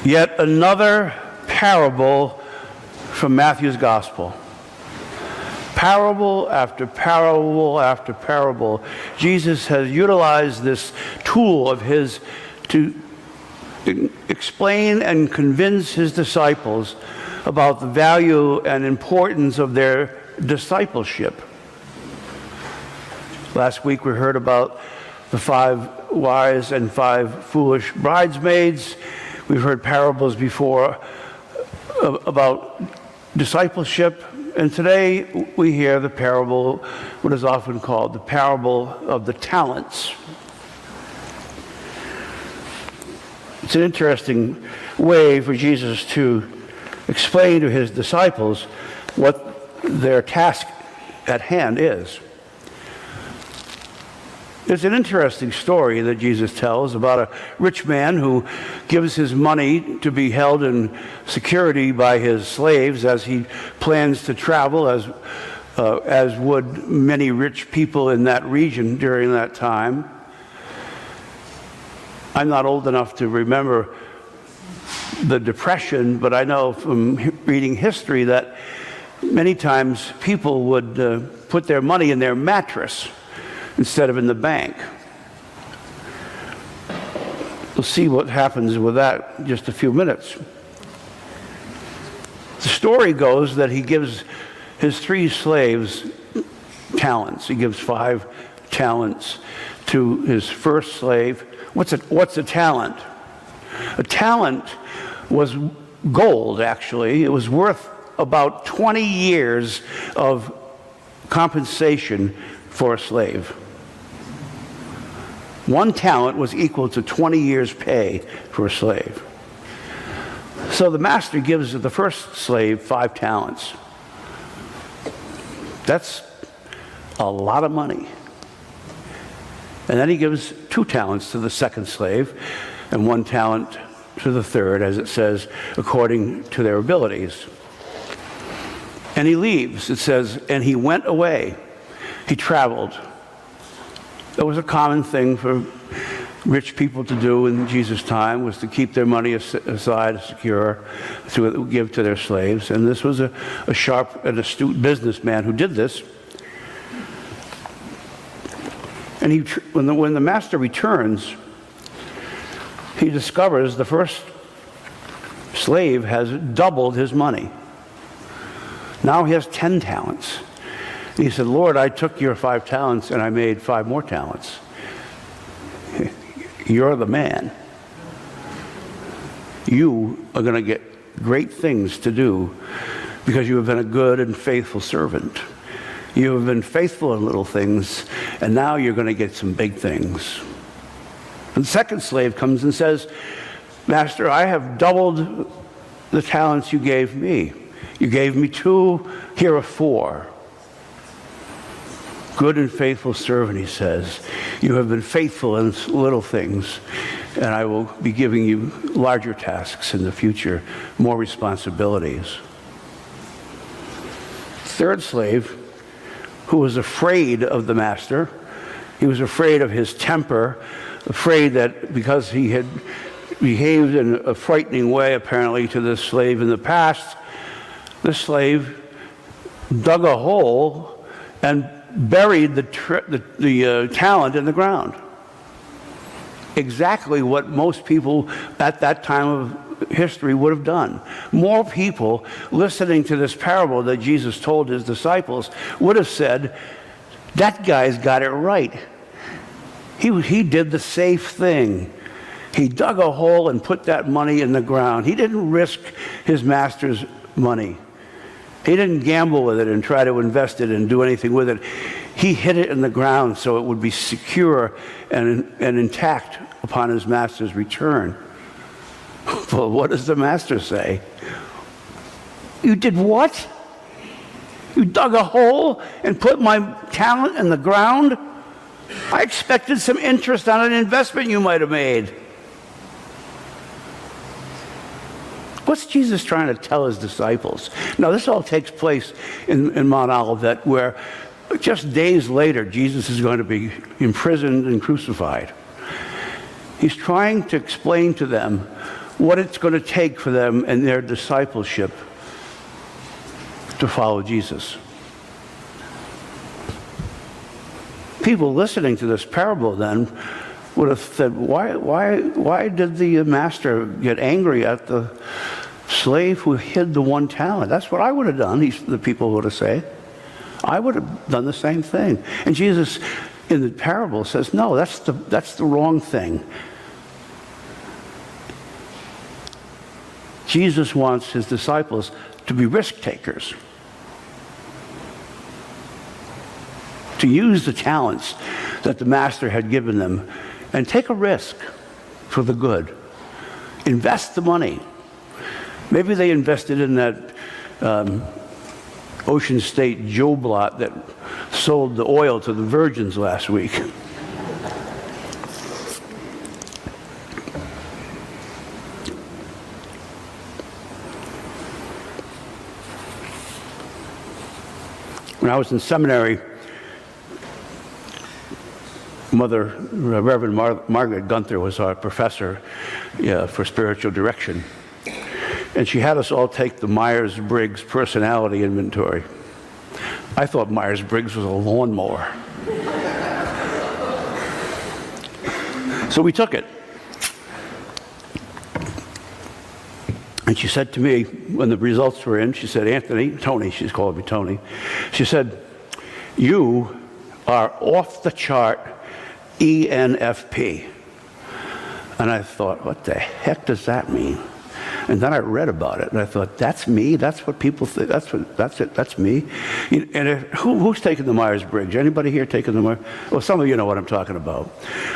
Yet another parable from Matthew's gospel. Parable after parable after parable. Jesus has utilized this tool of his to explain and convince his disciples about the value and importance of their discipleship. Last week we heard about the 5 wise and 5 foolish bridesmaids. We've heard parables before about discipleship. And today we hear the parable, what is often called the parable of the talents. It's an interesting way for Jesus to explain to his disciples what their task at hand is. There's an interesting story that Jesus tells about a rich man who gives his money to be held in security by his slaves as he plans to travel, as would many rich people in that region during that time. I'm not old enough to remember the Depression, but I know from reading history that many times people would put their money in their mattress instead of in the bank. We'll see what happens with that in just a few minutes. The story goes that he gives his 3 slaves talents. He gives 5 talents to his first slave. What's a talent? A talent was gold, actually. It was worth about 20 years of compensation for a slave. 1 talent was equal to 20 years' pay for a slave. So the master gives the first slave 5 talents. That's a lot of money. And then he gives 2 talents to the second slave and 1 talent to the third, as it says, according to their abilities. And he leaves. It says, and he went away. He traveled. It was a common thing for rich people to do in Jesus' time, was to keep their money aside, secure, to give to their slaves. And this was a sharp and astute businessman who did this. And when the master returns, he discovers the first slave has doubled his money. Now he has 10 talents. He said, Lord, I took your 5 talents and I made 5 more talents. You're the man. You are going to get great things to do because you have been a good and faithful servant. You have been faithful in little things, and now you're going to get some big things. And the second slave comes and says, Master, I have doubled the talents you gave me. You gave me 2, here are 4. Good and faithful servant, he says. You have been faithful in little things, and I will be giving you larger tasks in the future, more responsibilities. Third slave, who was afraid of the master, he was afraid of his temper, afraid that because he had behaved in a frightening way, apparently, to this slave in the past, this slave dug a hole and buried the talent in the ground. Exactly what most people at that time of history would have done. More people listening to this parable that Jesus told his disciples would have said, that guy's got it right. He did the safe thing. He dug a hole and put that money in the ground. He didn't risk his master's money. He didn't gamble with it and try to invest it and do anything with it. He hid it in the ground so it would be secure and intact upon his master's return. Well, what does the master say? You did what? You dug a hole and put my talent in the ground? I expected some interest on an investment you might have made. What's Jesus trying to tell his disciples? Now, this all takes place in Mount Olivet, where just days later, Jesus is going to be imprisoned and crucified. He's trying to explain to them what it's going to take for them and their discipleship to follow Jesus. People listening to this parable then would have said, why did the master get angry at the slave who hid the 1 talent? That's what I would have done, the people would have said. I would have done the same thing. And Jesus, in the parable, says, no, that's the wrong thing. Jesus wants his disciples to be risk takers, to use the talents that the master had given them and take a risk for the good. Invest the money. Maybe they invested in that Ocean State Joe Blot that sold the oil to the virgins last week. When I was in seminary, Mother Reverend Margaret Gunther was our professor for spiritual direction. And she had us all take the Myers-Briggs personality inventory. I thought Myers-Briggs was a lawnmower. So we took it. And she said to me, when the results were in, she said, Anthony, Tony, she's called me Tony. She said, you are off the chart ENFP. And I thought, what the heck does that mean? And then I read about it, and I thought, that's me? That's what people think? That's me? And who's taking the Myers-Briggs? Anybody here taking the Myers? Well, some of you know what I'm talking about.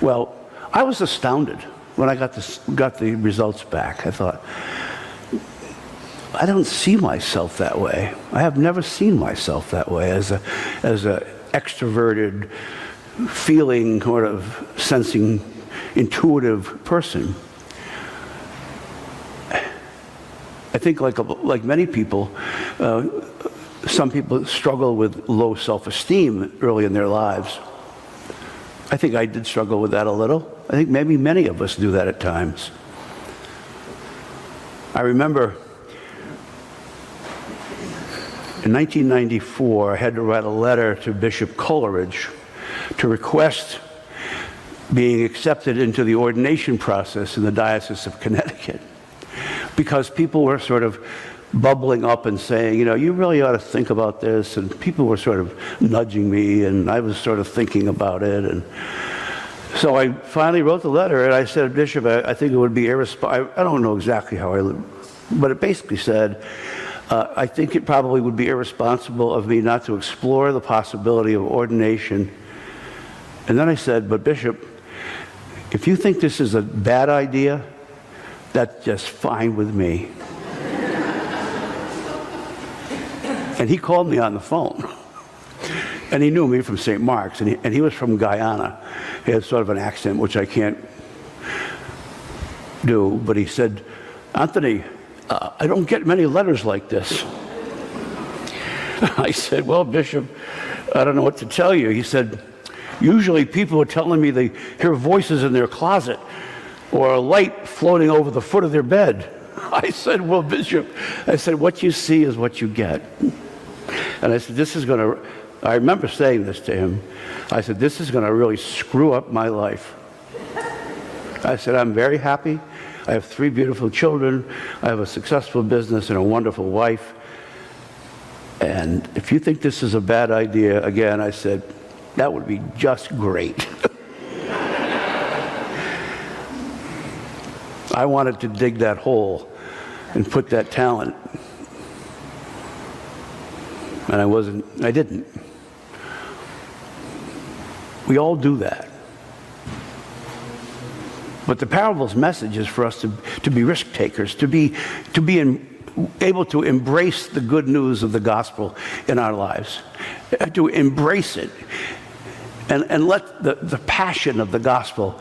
Well, I was astounded when I got the results back. I thought, I don't see myself that way. I have never seen myself that way as a extroverted, feeling, sort of sensing, intuitive person. I think like many people, some people struggle with low self-esteem early in their lives. I think I did struggle with that a little. I think maybe many of us do that at times. I remember in 1994, I had to write a letter to Bishop Coleridge to request being accepted into the ordination process in the Diocese of Connecticut, because people were sort of bubbling up and saying, you really ought to think about this, and people were sort of nudging me, and I was sort of thinking about it. And so I finally wrote the letter, and I said, Bishop, I think it would be irresponsible. I don't know exactly how I lived, but it basically said, I think it probably would be irresponsible of me not to explore the possibility of ordination. And then I said, but Bishop, if you think this is a bad idea, that's just fine with me. And he called me on the phone. And he knew me from St. Mark's, and he was from Guyana. He had sort of an accent, which I can't do, but he said, Anthony, I don't get many letters like this. I said, well, Bishop, I don't know what to tell you. He said, usually people are telling me they hear voices in their closet or a light floating over the foot of their bed. I said, well, Bishop, what you see is what you get. And I said, I remember saying this to him. I said, this is going to really screw up my life. I said, I'm very happy. I have 3 beautiful children. I have a successful business and a wonderful wife. And if you think this is a bad idea, again, I said, that would be just great. I wanted to dig that hole and put that talent. And I didn't. We all do that. But the parable's message is for us to be risk takers, to be able to embrace the good news of the gospel in our lives, to embrace it, and let the passion of the gospel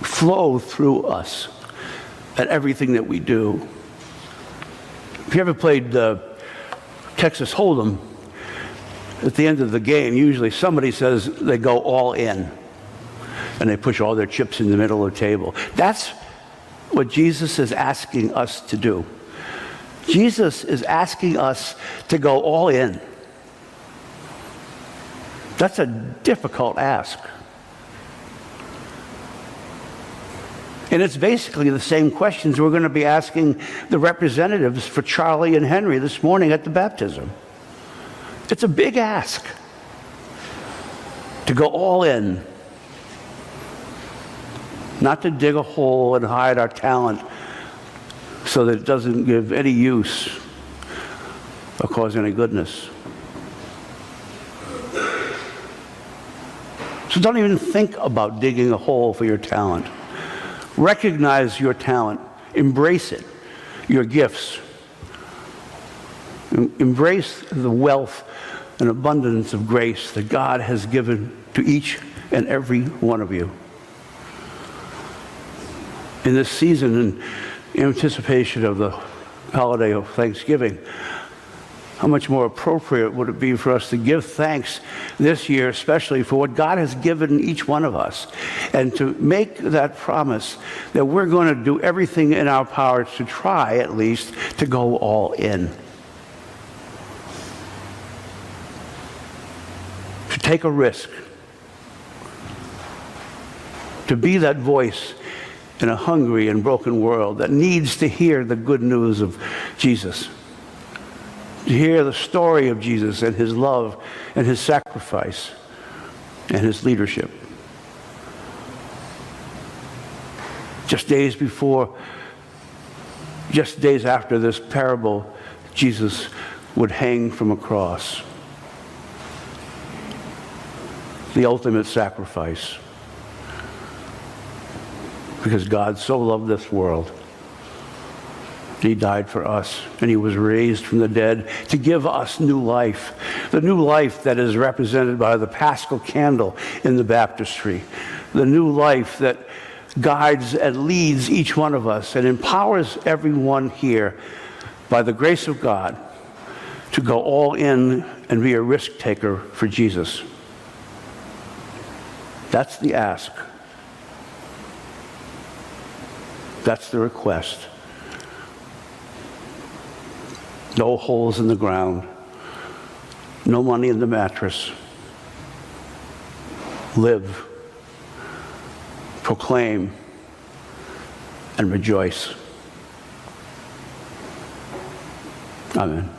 flow through us at everything that we do. If you ever played Texas Hold'em, at the end of the game, usually somebody says they go all in, and they push all their chips in the middle of the table. That's what Jesus is asking us to do. Jesus is asking us to go all in. That's a difficult ask. And it's basically the same questions we're going to be asking the representatives for Charlie and Henry this morning at the baptism. It's a big ask to go all in. Not to dig a hole and hide our talent so that it doesn't give any use or cause any goodness. So don't even think about digging a hole for your talent. Recognize your talent. Embrace it, your gifts. Embrace the wealth and abundance of grace that God has given to each and every one of you. In this season, in anticipation of the holiday of Thanksgiving, how much more appropriate would it be for us to give thanks this year, especially for what God has given each one of us, and to make that promise that we're going to do everything in our power to try, at least, to go all in. To take a risk. To be that voice in a hungry and broken world that needs to hear the good news of Jesus. To hear the story of Jesus and his love and his sacrifice and his leadership. Just days after this parable, Jesus would hang from a cross. The ultimate sacrifice. Because God so loved this world. He died for us, and he was raised from the dead to give us new life. The new life that is represented by the Paschal candle in the baptistry. The new life that guides and leads each one of us and empowers everyone here by the grace of God to go all in and be a risk taker for Jesus. That's the ask. That's the request. No holes in the ground. No money in the mattress. Live. Proclaim. And rejoice. Amen.